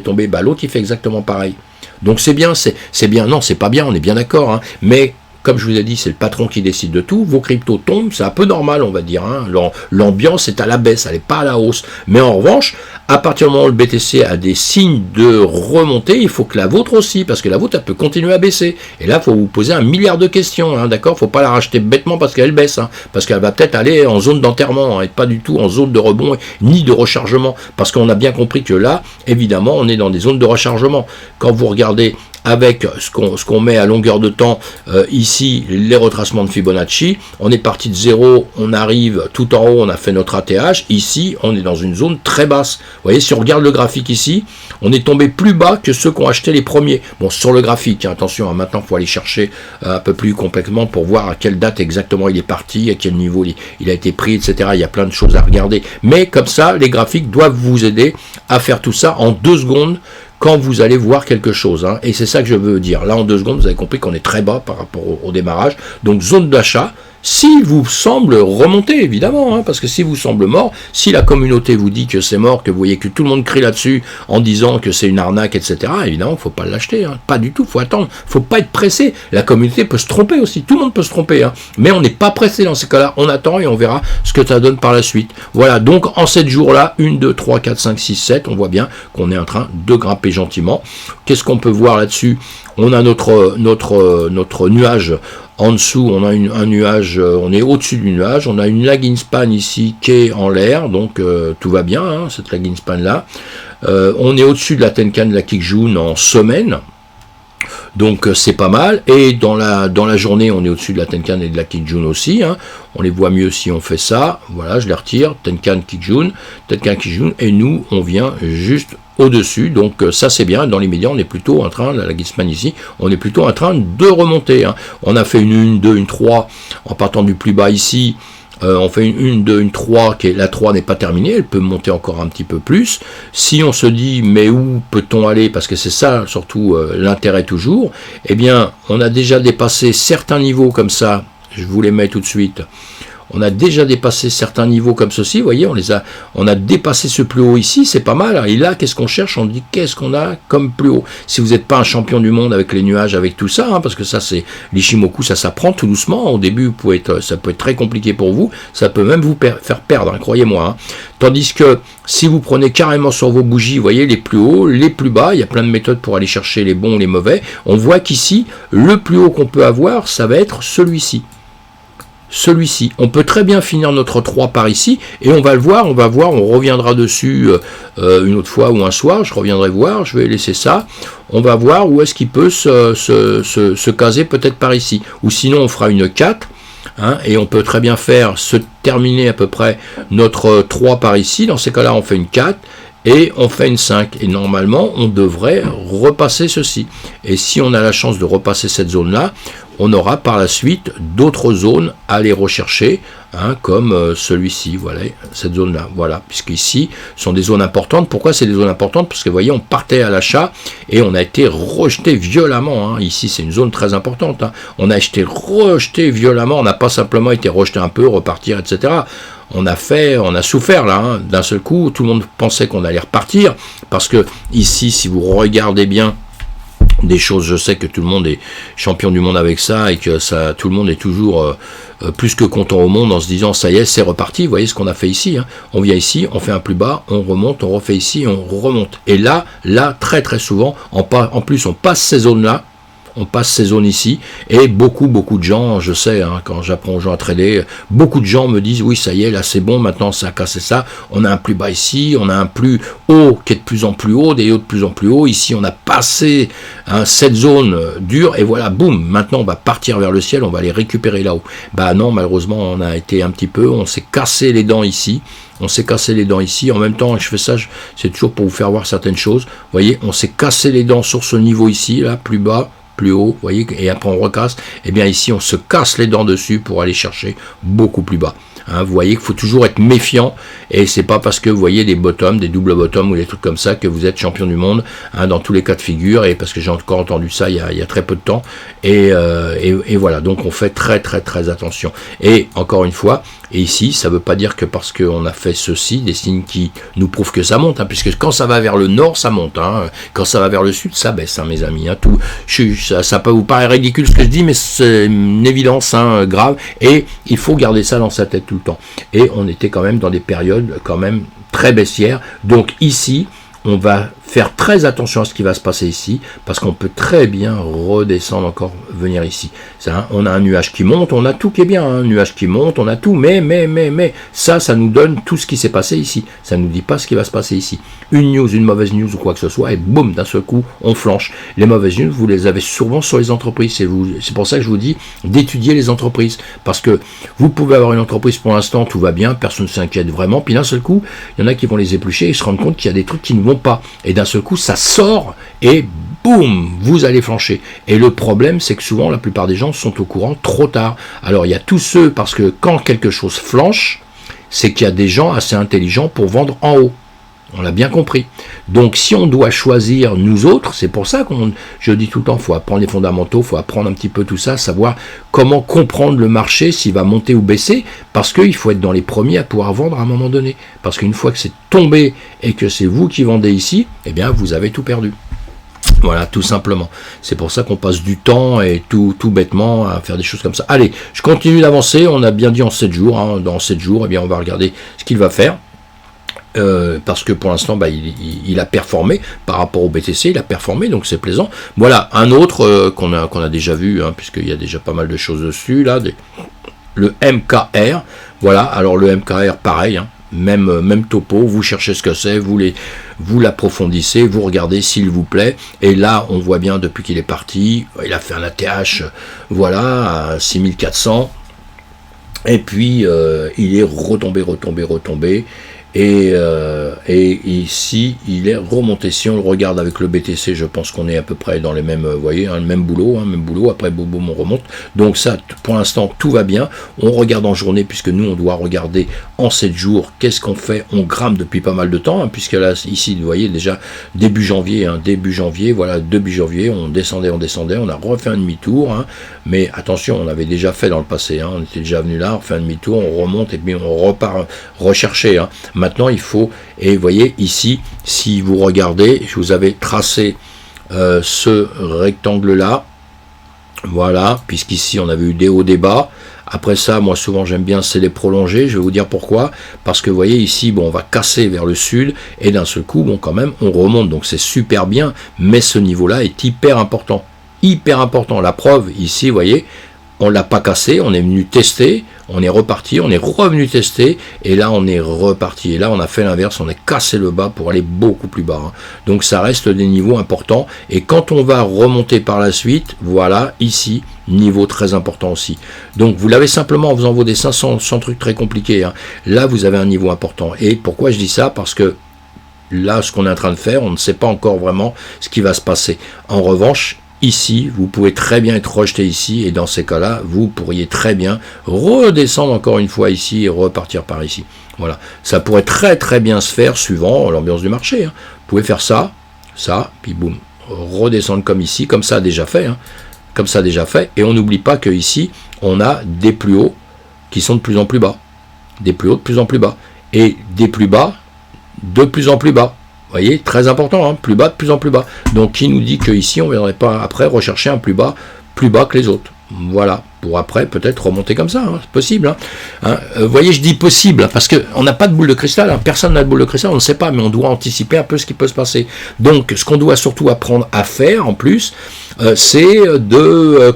tombé, bah l'autre il fait exactement pareil. Donc c'est bien, c'est bien, non c'est pas bien, on est bien d'accord, hein, mais comme je vous ai dit, c'est le patron qui décide de tout. Vos cryptos tombent, c'est un peu normal, on va dire. Hein. L'ambiance est à la baisse, elle n'est pas à la hausse. Mais en revanche, à partir du moment où le BTC a des signes de remontée, il faut que la vôtre aussi, parce que la vôtre, elle peut continuer à baisser. Et là, il faut vous poser 1 milliard de questions, hein, d'accord? Il ne faut pas la racheter bêtement parce qu'elle baisse, hein, parce qu'elle va peut-être aller en zone d'enterrement, hein, et pas du tout en zone de rebond, ni de rechargement. Parce qu'on a bien compris que là, évidemment, on est dans des zones de rechargement. Quand vous regardez avec ce qu'on met à longueur de temps, ici, les retracements de Fibonacci, on est parti de 0, on arrive tout en haut, on a fait notre ATH, ici, on est dans une zone très basse. Vous voyez, si on regarde le graphique ici, on est tombé plus bas que ceux qui ont acheté les premiers. Bon, sur le graphique, hein, attention, hein, maintenant, il faut aller chercher un peu plus complètement pour voir à quelle date exactement il est parti, à quel niveau il a été pris, etc. Il y a plein de choses à regarder. Mais comme ça, les graphiques doivent vous aider à faire tout ça en 2 secondes, quand vous allez voir quelque chose, hein. Et c'est ça que je veux dire. Là, en 2 secondes, vous avez compris qu'on est très bas par rapport au démarrage. Donc, zone d'achat, s'il vous semble remonter, évidemment, hein, parce que si vous semble mort, si la communauté vous dit que c'est mort, que vous voyez que tout le monde crie là-dessus en disant que c'est une arnaque, etc., évidemment, il ne faut pas l'acheter, hein. Pas du tout, il faut attendre, il ne faut pas être pressé. La communauté peut se tromper aussi, tout le monde peut se tromper, hein. Mais on n'est pas pressé dans ces cas-là, on attend et on verra ce que ça donne par la suite. Voilà, donc en 7 jours-là, 1, 2, 3, 4, 5, 6, 7, on voit bien qu'on est en train de grimper gentiment. Qu'est-ce qu'on peut voir là-dessus? On a notre nuage. En dessous, on a un nuage, on est au-dessus du nuage, on a une lagging span ici qui est en l'air, donc tout va bien, hein, cette lagging span là. On est au-dessus de la Tenkan de la Kijun en semaine, donc c'est pas mal, et dans la journée, on est au-dessus de la Tenkan et de la Kijun aussi, hein. On les voit mieux si on fait ça, voilà, je les retire, Tenkan, Kijun, et nous, on vient juste au-dessus, donc ça c'est bien. Dans l'immédiat, on est plutôt en train, la Gizman ici, on est plutôt en train de remonter, hein. On a fait une 2, une 3 en partant du plus bas ici, on fait une 2, une 3, la 3 n'est pas terminée, elle peut monter encore un petit peu plus. Si on se dit, mais où peut-on aller, parce que c'est ça, surtout, l'intérêt toujours, eh bien, on a déjà dépassé certains niveaux comme ça, je vous les mets tout de suite. On a déjà dépassé certains niveaux comme ceci, vous voyez, on a dépassé ce plus haut ici, c'est pas mal. Et là, qu'est-ce qu'on cherche? On dit, qu'est-ce qu'on a comme plus haut? Si vous n'êtes pas un champion du monde avec les nuages, avec tout ça, parce que ça, c'est l'Ishimoku, ça s'apprend tout doucement. Au début, ça peut être très compliqué pour vous, ça peut même vous faire perdre, croyez-moi. Tandis que si vous prenez carrément sur vos bougies, vous voyez, les plus hauts, les plus bas, il y a plein de méthodes pour aller chercher les bons, les mauvais. On voit qu'ici, le plus haut qu'on peut avoir, ça va être celui-ci. Celui-ci. On peut très bien finir notre 3 par ici, et on va voir, on reviendra dessus une autre fois ou un soir, je reviendrai voir, je vais laisser ça, on va voir où est-ce qu'il peut se caser peut-être par ici, ou sinon on fera une 4, et on peut très bien se terminer à peu près notre 3 par ici, dans ces cas-là on fait une 4, et on fait une 5, et normalement on devrait repasser ceci, et si on a la chance de repasser cette zone-là, on aura par la suite d'autres zones à aller rechercher, comme celui-ci, voilà, cette zone-là, voilà, puisqu'ici, ce sont des zones importantes. Pourquoi c'est des zones importantes? Parce que, vous voyez, on partait à l'achat et on a été rejeté violemment, ici, c'est une zone très importante, on a été rejeté violemment, on n'a pas simplement été rejeté un peu, repartir, etc., on a souffert là, d'un seul coup, tout le monde pensait qu'on allait repartir, parce que ici, si vous regardez bien, des choses, je sais que tout le monde est champion du monde avec ça, et que ça, tout le monde est toujours plus que content au monde en se disant ça y est, c'est reparti. Vous voyez ce qu'on a fait ici, on vient ici, on fait un plus bas, on remonte, on refait ici, on remonte. Et là, très très souvent, en plus on passe ces zones-là, on passe ces zones ici, et beaucoup de gens, je sais, quand j'apprends aux gens à trader, beaucoup de gens me disent, oui, ça y est, là c'est bon, maintenant ça a cassé ça, on a un plus bas ici, on a un plus haut qui est de plus en plus haut, des hauts de plus en plus haut, ici on a passé cette zone dure, et voilà, boum, maintenant on va partir vers le ciel, on va les récupérer là-haut. Bah non, malheureusement, on a été un petit peu, on s'est cassé les dents ici, en même temps, je fais ça, c'est toujours pour vous faire voir certaines choses, vous voyez, on s'est cassé les dents sur ce niveau ici, là, plus bas, plus haut, vous voyez, et après on recasse, et bien ici on se casse les dents dessus pour aller chercher beaucoup plus bas. Vous voyez qu'il faut toujours être méfiant, et c'est pas parce que vous voyez des bottoms, des doubles bottoms ou des trucs comme ça que vous êtes champion du monde, dans tous les cas de figure, et parce que j'ai encore entendu ça il y a très peu de temps, et voilà, donc on fait très très très attention. Et encore une fois, et ici, ça veut pas dire que parce qu'on a fait ceci, des signes qui nous prouvent que ça monte, puisque quand ça va vers le nord, ça monte, quand ça va vers le sud, ça baisse, mes amis, ça peut vous paraître ridicule ce que je dis, mais c'est une évidence grave, et il faut garder ça dans sa tête tout le temps. Et on était quand même dans des périodes quand même très baissières, donc ici, on va faire très attention à ce qui va se passer ici, parce qu'on peut très bien redescendre encore, venir ici. Ça, on a un nuage qui monte, on a tout qui est bien, un nuage qui monte, on a tout, mais, ça nous donne tout ce qui s'est passé ici. Ça ne nous dit pas ce qui va se passer ici. Une news, une mauvaise news ou quoi que ce soit, et boum, d'un seul coup, on flanche. Les mauvaises news, vous les avez souvent sur les entreprises. C'est pour ça que je vous dis d'étudier les entreprises, parce que vous pouvez avoir une entreprise pour l'instant, tout va bien, personne ne s'inquiète vraiment, puis d'un seul coup, il y en a qui vont les éplucher et se rendre compte qu'il y a des trucs qui ne vont pas. Et d'un seul coup, ça sort et boum, vous allez flancher. Et le problème, c'est que souvent, la plupart des gens sont au courant trop tard. Alors, il y a tous ceux, parce que quand quelque chose flanche, c'est qu'il y a des gens assez intelligents pour vendre en haut. On l'a bien compris. Donc, si on doit choisir nous autres, c'est pour ça je dis tout le temps, il faut apprendre les fondamentaux, il faut apprendre un petit peu tout ça, savoir comment comprendre le marché, s'il va monter ou baisser, parce qu'il faut être dans les premiers à pouvoir vendre à un moment donné. Parce qu'une fois que c'est tombé et que c'est vous qui vendez ici, eh bien, vous avez tout perdu. Voilà, tout simplement. C'est pour ça qu'on passe du temps et tout bêtement à faire des choses comme ça. Allez, je continue d'avancer. On a bien dit en 7 jours. Dans 7 jours, eh bien, on va regarder ce qu'il va faire. Parce que pour l'instant, il a performé par rapport au BTC, il a performé, donc c'est plaisant. Voilà, un autre qu'on a déjà vu, puisqu'il y a déjà pas mal de choses dessus, là, le MKR. Voilà, alors le MKR, pareil, même topo, vous cherchez ce que c'est, vous l'approfondissez, vous regardez s'il vous plaît, et là on voit bien depuis qu'il est parti, il a fait un ATH, voilà, à 6400, et puis il est retombé, Et ici, il est remonté. Si on le regarde avec le BTC, je pense qu'on est à peu près dans les mêmes, vous voyez, le même boulot. Après, boum, boum, on remonte. Donc ça, pour l'instant, tout va bien. On regarde en journée, puisque nous, on doit regarder en 7 jours. Qu'est-ce qu'on fait? On grimpe depuis pas mal de temps, puisque là, ici, vous voyez, déjà, début janvier, voilà, début janvier, on descendait, on a refait un demi-tour. Mais attention, on avait déjà fait dans le passé. On était déjà venu là, on fait un demi-tour, on remonte, et puis on repart rechercher. Maintenant, il faut, et vous voyez ici, si vous regardez, je vous avais tracé ce rectangle-là, voilà, puisqu'ici on avait eu des hauts, des bas. Après ça, moi souvent j'aime bien c'est les prolonger, je vais vous dire pourquoi, parce que vous voyez ici, bon, on va casser vers le sud, et d'un seul coup, bon, quand même, on remonte, donc c'est super bien, mais ce niveau-là est hyper important. La preuve, ici, vous voyez, on ne l'a pas cassé, on est venu tester, on est reparti, on est revenu tester, et là on est reparti. Et là on a fait l'inverse, on a cassé le bas pour aller beaucoup plus bas. Donc ça reste des niveaux importants. Et quand on va remonter par la suite, voilà, ici, niveau très important aussi. Donc vous l'avez simplement en faisant vos dessins sans truc très compliqué. Là vous avez un niveau important. Et pourquoi je dis ça? Parce que là, ce qu'on est en train de faire, on ne sait pas encore vraiment ce qui va se passer. En revanche, ici, vous pouvez très bien être rejeté ici, et dans ces cas-là, vous pourriez très bien redescendre encore une fois ici et repartir par ici. Voilà, ça pourrait très très bien se faire suivant l'ambiance du marché. Vous pouvez faire ça, puis boum, redescendre comme ici, comme ça déjà fait, et on n'oublie pas que ici, on a des plus hauts qui sont de plus en plus bas, des plus hauts de plus en plus bas, et des plus bas de plus en plus bas. Vous voyez, très important, plus bas de plus en plus bas. Donc, qui nous dit qu'ici, on ne viendrait pas après rechercher un plus bas que les autres. Voilà, pour après peut-être remonter comme ça, c'est possible. Vous voyez, je dis possible, parce qu'on n'a pas de boule de cristal, personne n'a de boule de cristal, on ne sait pas, mais on doit anticiper un peu ce qui peut se passer. Donc, ce qu'on doit surtout apprendre à faire, en plus, c'est de,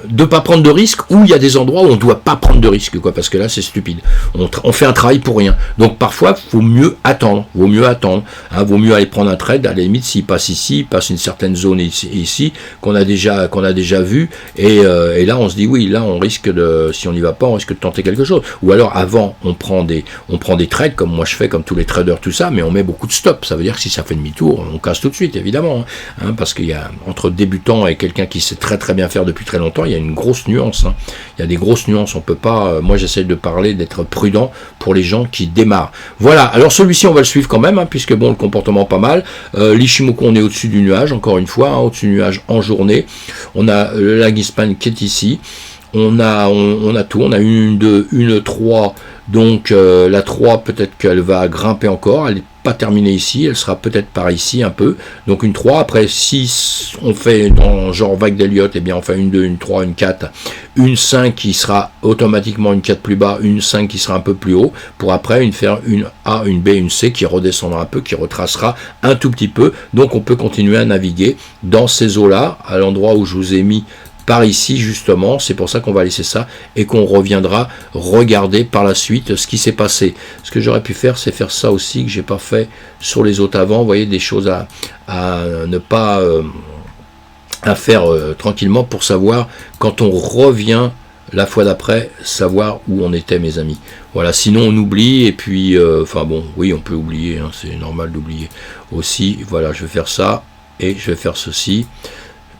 de pas prendre de risques, ou il y a des endroits où on ne doit pas prendre de risques, parce que là c'est stupide, on fait un travail pour rien. Donc parfois il vaut mieux attendre, vaut mieux aller prendre un trade, à la limite s'il passe ici, il passe une certaine zone ici qu'on a déjà vu, et là on se dit oui, là on risque de, si on n'y va pas, on risque de tenter quelque chose. Ou alors avant on prend des trades, comme moi je fais, comme tous les traders, tout ça, mais on met beaucoup de stops. Ça veut dire que si ça fait demi-tour, on casse tout de suite, évidemment, parce qu'il y a entre débutant et quelqu'un qui sait très très bien faire depuis très longtemps, il y a une grosse nuance. Il y a des grosses nuances. On peut pas. Moi, j'essaie de parler, d'être prudent pour les gens qui démarrent. Voilà. Alors celui-ci, on va le suivre quand même, puisque bon, le comportement pas mal. L'Ishimoku, on est au-dessus du nuage, encore une fois, au-dessus du nuage en journée. On a le Lagispan qui est ici. On a tout. On a une 2, une 3. Donc la 3, peut-être qu'elle va grimper encore. Elle n'est pas terminée ici, elle sera peut-être par ici un peu. Donc une 3, après si on fait dans genre vague d'Elliott, eh bien on fait une 2, une 3, une 4, une 5 qui sera automatiquement une 4 plus bas, une 5 qui sera un peu plus haut, pour après faire une A, une B, une C qui redescendra un peu, qui retracera un tout petit peu. Donc on peut continuer à naviguer dans ces eaux-là, à l'endroit où je vous ai mis par ici justement. C'est pour ça qu'on va laisser ça et qu'on reviendra regarder par la suite ce qui s'est passé. Ce que j'aurais pu faire, c'est faire ça aussi que j'ai pas fait sur les autres avant. Vous voyez, des choses à ne pas à faire tranquillement, pour savoir quand on revient la fois d'après, savoir où on était, mes amis. Voilà, sinon on oublie, et puis enfin bon, oui, on peut oublier, c'est normal d'oublier aussi. Voilà, je vais faire ça et je vais faire ceci.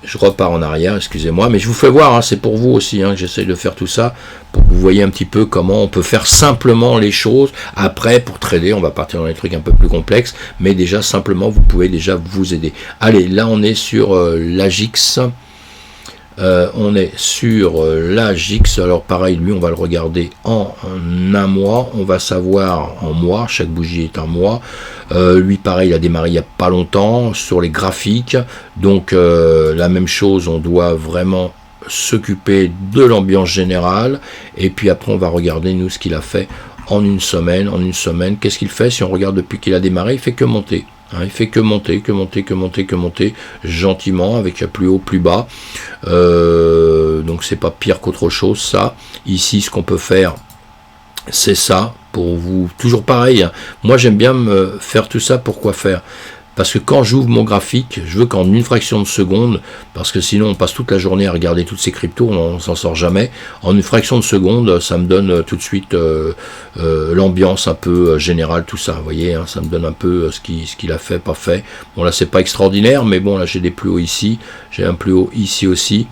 Je repars en arrière, excusez-moi, mais je vous fais voir, c'est pour vous aussi, que j'essaie de faire tout ça, pour que vous voyez un petit peu comment on peut faire simplement les choses. Après, pour trader, on va partir dans des trucs un peu plus complexes, mais déjà, simplement, vous pouvez déjà vous aider. Allez, là, on est sur l'Agix. On est sur l'Agix. Alors pareil, lui on va le regarder en un mois, on va savoir en mois, chaque bougie est un mois. Lui pareil, il a démarré il n'y a pas longtemps sur les graphiques, donc la même chose, on doit vraiment s'occuper de l'ambiance générale, et puis après on va regarder nous ce qu'il a fait en une semaine. Qu'est-ce qu'il fait? Si on regarde depuis qu'il a démarré, il fait que monter. Il fait que monter, gentiment, avec un plus haut, plus bas. Donc c'est pas pire qu'autre chose, ça. Ici, ce qu'on peut faire, c'est ça, pour vous. Toujours pareil, moi j'aime bien me faire tout ça, pourquoi faire? parce que quand j'ouvre mon graphique, je veux qu'en une fraction de seconde, parce que sinon on passe toute la journée à regarder toutes ces cryptos, on s'en sort jamais, en une fraction de seconde, ça me donne tout de suite l'ambiance un peu générale, tout ça, vous voyez, hein, ça me donne un peu ce qu'il a fait, pas fait. Bon là c'est pas extraordinaire, mais bon là j'ai des plus hauts ici, j'ai un plus haut ici aussi.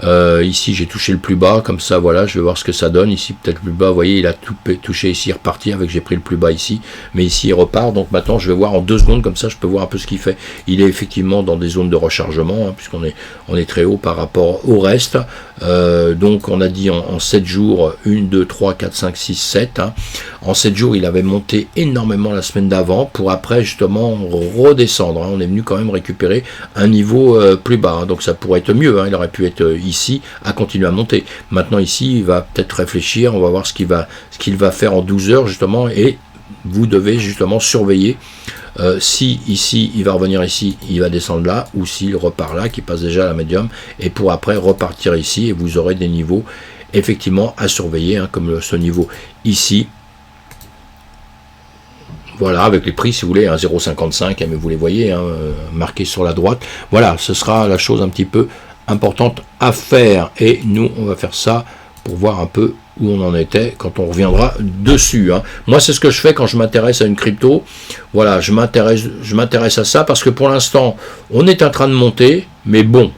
Ici j'ai touché le plus bas, comme ça voilà, je vais voir ce que ça donne. Ici peut-être le plus bas, vous voyez, il a tout touché ici, reparti avec, j'ai pris le plus bas ici, mais ici il repart. Donc maintenant je vais voir en 2 secondes, comme ça je peux voir un peu ce qu'il fait. Il est effectivement dans des zones de rechargement, hein, puisqu'on est très haut par rapport au reste. Donc on a dit en 7 jours, 1, 2, 3, 4, 5, 6, 7. Hein. En 7 jours il avait monté énormément la semaine d'avant, pour après justement redescendre. Hein. On est venu quand même récupérer un niveau plus bas, hein. Donc ça pourrait être mieux, hein. Il aurait pu être ici à continuer à monter. Maintenant ici il va peut-être réfléchir, on va voir ce qu'il va faire en 12 heures justement, et vous devez justement surveiller si ici il va revenir ici, il va descendre là, ou s'il repart là, qui passe déjà à la médium, et pour après repartir ici, et vous aurez des niveaux effectivement à surveiller, hein, comme ce niveau ici. Voilà, avec les prix, si vous voulez, hein, 0,55, mais vous les voyez, hein, marqués sur la droite. Voilà, ce sera la chose un petit peu importante à faire, et nous on va faire ça pour voir un peu où on en était quand on reviendra dessus, hein. Moi c'est ce que je fais quand je m'intéresse à une crypto. Voilà, je m'intéresse à ça parce que pour l'instant on est en train de monter, mais bon,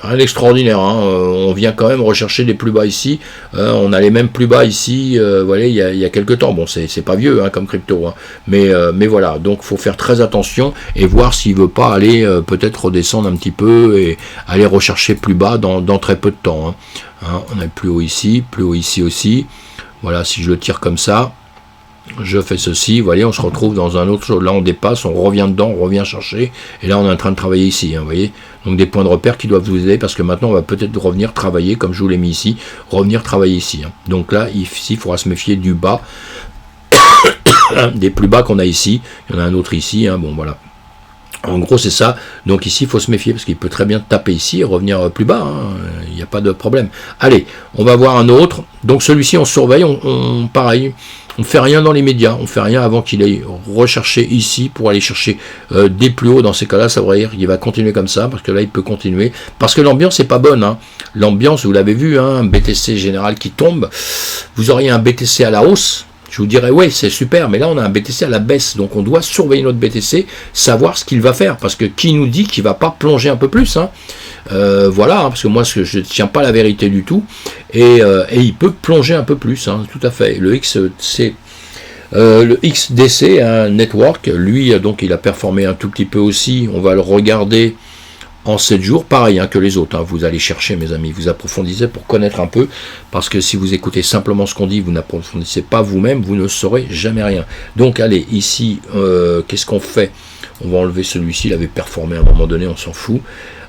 rien d'extraordinaire, hein. On vient quand même rechercher des plus bas ici, on a les mêmes plus bas ici, voilà, il y a quelques temps. Bon, c'est pas vieux, hein, comme crypto, hein. Mais voilà, donc faut faire très attention et voir s'il veut pas aller peut-être redescendre un petit peu et aller rechercher plus bas dans très peu de temps, hein. Hein, on a le plus haut ici aussi. Voilà, si je le tire comme ça, je fais ceci, vous voyez, on se retrouve dans un autre, là on dépasse, on revient dedans, on revient chercher, et là on est en train de travailler ici, hein, vous voyez, donc des points de repère qui doivent vous aider, parce que maintenant on va peut-être revenir travailler, comme je vous l'ai mis ici, revenir travailler ici, hein. Donc là, ici, il faudra se méfier du bas, des plus bas qu'on a ici, il y en a un autre ici, hein, bon voilà. En gros c'est ça, donc ici il faut se méfier parce qu'il peut très bien taper ici et revenir plus bas, hein. Il n'y a pas de problème. Allez, on va voir un autre, donc celui-ci on surveille, pareil, on ne fait rien dans les médias, on ne fait rien avant qu'il aille rechercher ici pour aller chercher des plus hauts. Dans ces cas-là, ça veut dire qu'il va continuer comme ça, parce que là il peut continuer, parce que l'ambiance n'est pas bonne, hein. L'ambiance, vous l'avez vu, hein, un BTC général qui tombe, vous auriez un BTC à la hausse, je vous dirais, ouais, c'est super, mais là, on a un BTC à la baisse, donc on doit surveiller notre BTC, savoir ce qu'il va faire, parce que qui nous dit qu'il ne va pas plonger un peu plus, hein. Voilà, hein, parce que moi, je ne tiens pas la vérité du tout, et il peut plonger un peu plus, hein, tout à fait. Le XDC, un network, lui, donc, il a performé un tout petit peu aussi, on va le regarder en 7 jours, pareil, hein, que les autres, hein. Vous allez chercher, mes amis, vous approfondissez pour connaître un peu, parce que si vous écoutez simplement ce qu'on dit, vous n'approfondissez pas vous-même, vous ne saurez jamais rien. Donc allez, ici, qu'est-ce qu'on fait? On va enlever celui-ci, il avait performé à un moment donné, on s'en fout.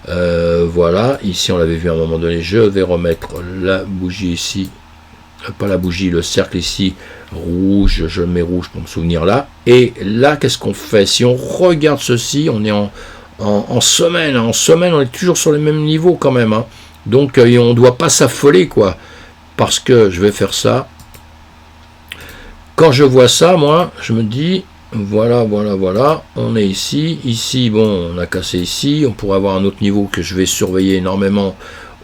Voilà, ici on l'avait vu à un moment donné, je vais remettre la bougie ici, pas la bougie, le cercle ici, rouge, je le mets rouge pour me souvenir là, et là, qu'est-ce qu'on fait? Si on regarde ceci, on est en semaine, hein. En semaine, on est toujours sur les mêmes niveaux quand même, hein. Donc on ne doit pas s'affoler, quoi, parce que je vais faire ça. Quand je vois ça, moi, je me dis, voilà, on est ici, bon, on a cassé ici, on pourrait avoir un autre niveau que je vais surveiller énormément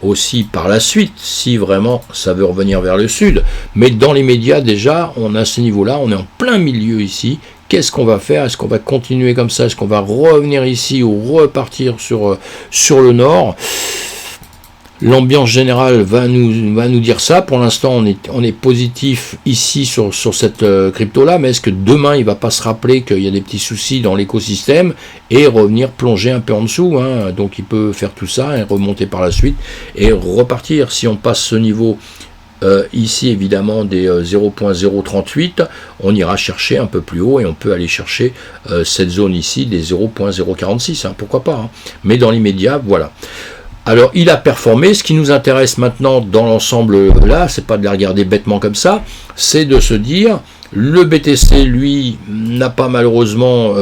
aussi par la suite, si vraiment ça veut revenir vers le sud, mais dans les médias déjà, on a ce niveau-là, on est en plein milieu ici. Qu'est-ce qu'on va faire? Est-ce qu'on va continuer comme ça? Est-ce qu'on va revenir ici ou repartir sur le nord? L'ambiance générale va nous dire ça. Pour l'instant, on est positif ici sur cette crypto-là, mais est-ce que demain, il ne va pas se rappeler qu'il y a des petits soucis dans l'écosystème et revenir plonger un peu en dessous, hein? Donc, il peut faire tout ça et remonter par la suite et repartir. Si on passe ce niveau ici, évidemment, des 0.038, on ira chercher un peu plus haut et on peut aller chercher cette zone ici des 0.046, hein, pourquoi pas, hein. Mais dans l'immédiat, voilà. Alors, il a performé. Ce qui nous intéresse maintenant dans l'ensemble là, c'est pas de la regarder bêtement comme ça, c'est de se dire, le BTC, lui, n'a pas malheureusement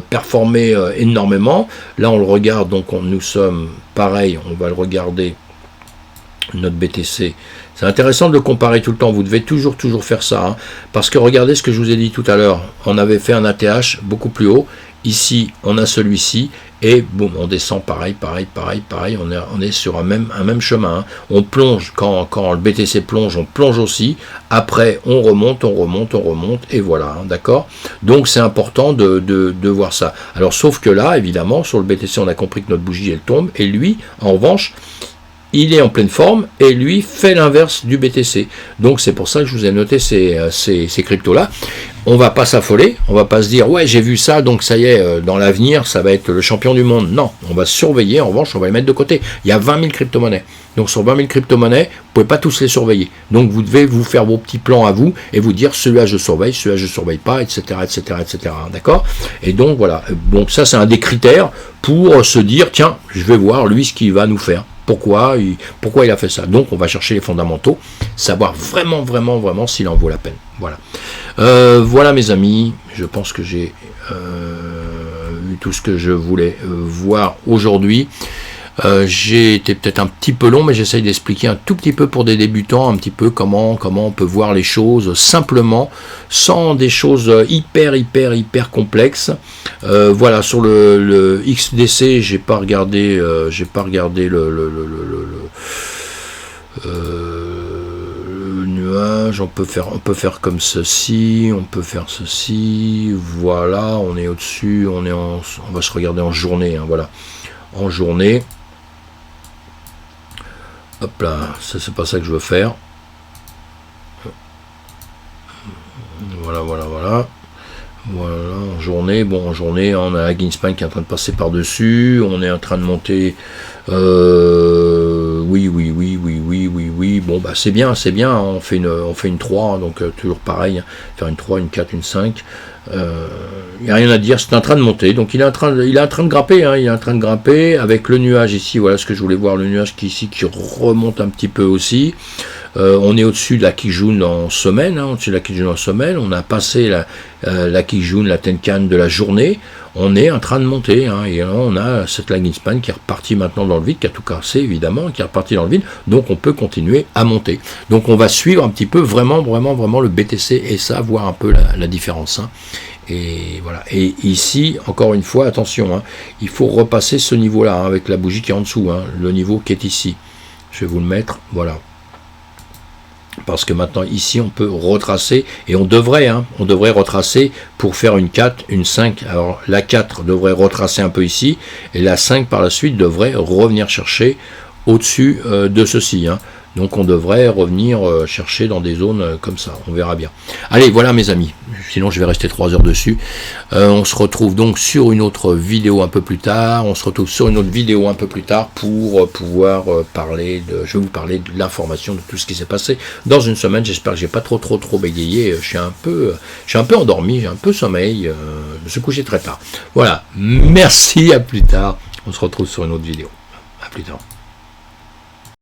performé énormément. Là, on le regarde, donc nous sommes pareil, on va le regarder, notre BTC. C'est intéressant de le comparer tout le temps, vous devez toujours faire ça, hein, parce que regardez ce que je vous ai dit tout à l'heure, on avait fait un ATH beaucoup plus haut, Ici, on a celui-ci. Et boum, on descend pareil, on est sur un même chemin. Hein. On plonge, quand le BTC plonge, on plonge aussi. Après, on remonte, et voilà, hein, d'accord. Donc c'est important de voir ça. Alors sauf que là, évidemment, sur le BTC, on a compris que notre bougie, elle tombe, et lui, en revanche, il est en pleine forme, et lui fait l'inverse du BTC. Donc c'est pour ça que je vous ai noté ces cryptos-là. On va pas s'affoler, on va pas se dire ouais j'ai vu ça donc ça y est dans l'avenir ça va être le champion du monde. Non, on va surveiller, en revanche on va les mettre de côté. Il y a 20 000 crypto-monnaies. Donc sur 20 000 crypto-monnaies, vous pouvez pas tous les surveiller. Donc vous devez vous faire vos petits plans à vous et vous dire celui-là je surveille, celui-là je surveille pas, etc. D'accord. Et donc voilà. Donc ça c'est un des critères pour se dire tiens je vais voir lui ce qu'il va nous faire. Pourquoi il a fait ça. Donc on va chercher les fondamentaux, savoir vraiment s'il en vaut la peine. Voilà. Voilà mes amis, je pense que j'ai vu tout ce que je voulais voir aujourd'hui. J'ai été peut-être un petit peu long, mais j'essaye d'expliquer un tout petit peu pour des débutants, un petit peu comment on peut voir les choses simplement, sans des choses hyper complexes. Voilà, sur le XDC, j'ai pas regardé le nuage. On peut faire comme ceci, on peut faire ceci. Voilà, on est au-dessus, on va se regarder en journée, hein, voilà, en journée. Hop là, ça c'est pas ça que je veux faire. Voilà, en journée, bon en journée, on a la Greenspan qui est en train de passer par-dessus, on est en train de monter, oui, bon bah c'est bien, on fait une 3, donc toujours pareil, faire une 3, une 4, une 5, il n'y a rien à dire, c'est en train de monter, donc il est en train de grimper, hein, il est en train de grimper, avec le nuage ici, voilà ce que je voulais voir, le nuage qui remonte un petit peu aussi. On est au-dessus de la Kijun en semaine, hein, on a passé la Kijun, la Tenkan de la journée, on est en train de monter, hein, et là on a cette Greenspan qui est repartie maintenant dans le vide, qui a tout cassé évidemment, qui est repartie dans le vide, donc on peut continuer à monter. Donc on va suivre un petit peu vraiment le BTC et ça, voir un peu la différence. Hein. Et voilà. Et ici, encore une fois, attention, hein, il faut repasser ce niveau-là, hein, avec la bougie qui est en dessous, hein, le niveau qui est ici. Je vais vous le mettre, voilà. Parce que maintenant ici on peut retracer et on devrait retracer pour faire une 4, une 5. Alors la 4 devrait retracer un peu ici et la 5 par la suite devrait revenir chercher au-dessus de ceci. Hein. Donc on devrait revenir chercher dans des zones comme ça, on verra bien. Allez, voilà mes amis, sinon je vais rester 3 heures dessus. On se retrouve donc sur une autre vidéo un peu plus tard, pour pouvoir je vais vous parler de l'information, de tout ce qui s'est passé dans une semaine. J'espère que j'ai pas trop bégayé, je suis un peu endormi, j'ai un peu sommeil, je me suis couché très tard. Voilà, merci, à plus tard, on se retrouve sur une autre vidéo, à plus tard.